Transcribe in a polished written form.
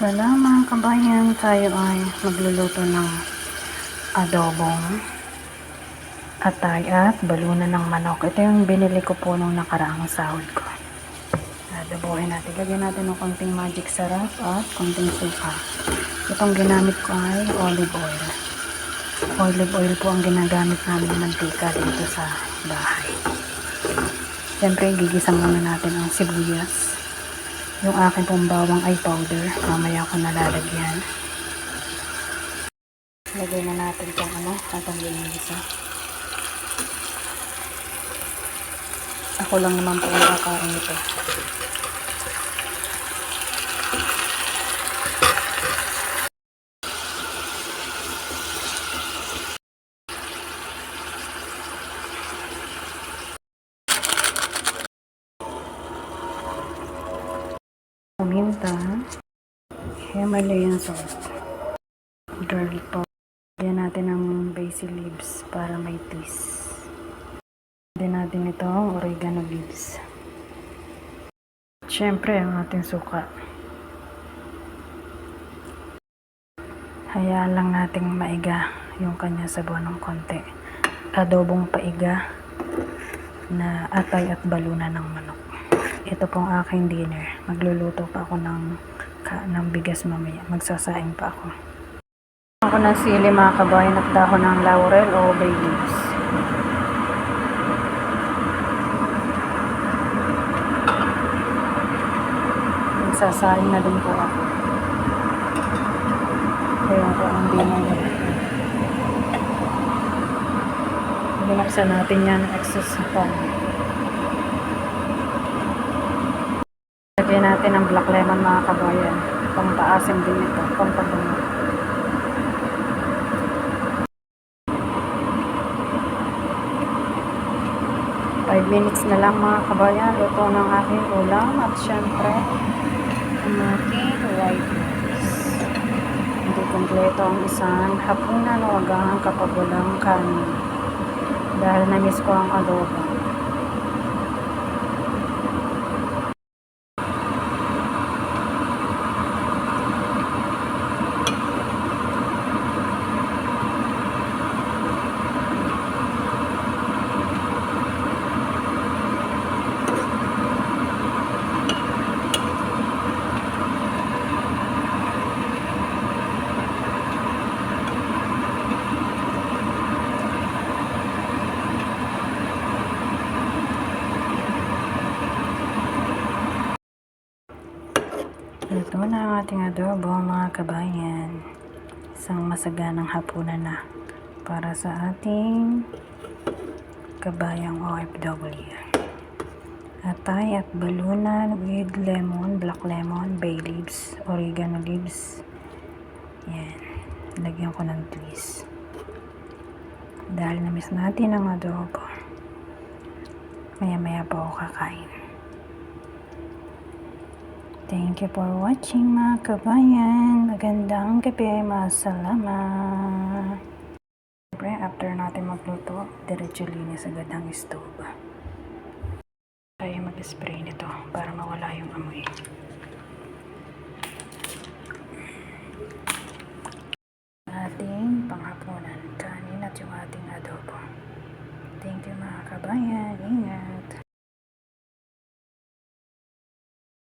Salam mga kabayan, tayo ay magluluto ng adobong atay at balunan ng manok. Ito yung binili ko po nung nakaraang sahod ko. Adobohin natin. Lagyan natin ng konting magic sarap at konting suka. Itong ginamit ko ay olive oil. Olive oil po ang ginagamit namin ng mantika dito sa bahay. Siyempre, gigisa muna natin ang sibuyas. Yung akin pong bawang ay powder. Mamaya ko nalalagyan. Lagay na natin itong atang ginigisa. Ako lang naman po nakakain ito. Paminta, Himalayan salt, garlic powder. Lagyan natin ng basil leaves para may taste. Lagyan natin itong oregano leaves. Siyempre, ang ating suka. Hayaan lang nating maiga yung kanya sabaw ng konti. Adobong paiga na atay at balunan ng manok. Ito pong aking dinner. Magluluto pa ako ng bigas mamaya. Magsasaing pa ako. Ako ng sili mga kabayan at dahon ng laurel o bay leaves. Magsasaing na din po ako. Kaya ko ang dinner. Binuksan natin yan excess pan. Lagyan natin ang black lemon mga kabayan. Pangpaasim din ito. Pampabango. Five minutes na lang mga kabayan. Luto ng aking ulam. At syempre, ang aking white rice. Hindi kompleto ang isang hapunan o agahan kapag walang kanin. Dahil na-miss ko ang adobo. Ito na ang ating adobo mga kabayan. Isang masaganang hapunan na para sa ating kabayang OFW. Atay at balunan with lemon, black lemon, bay leaves, oregano leaves. Yan. Lagyan ko ng twist. Dahil na-miss natin ang adobo. Maya-maya pa ako kakain. Thank you for watching mga kabayan. Magandang gabi. Masalamat. Siyempre, after natin magluto, diretso linis agad ang stove. Tayo mag-spray nito para mawala yung amoy. Ating panghapunan, kanin at yung ating adobo. Thank you mga kabayan. Ingat.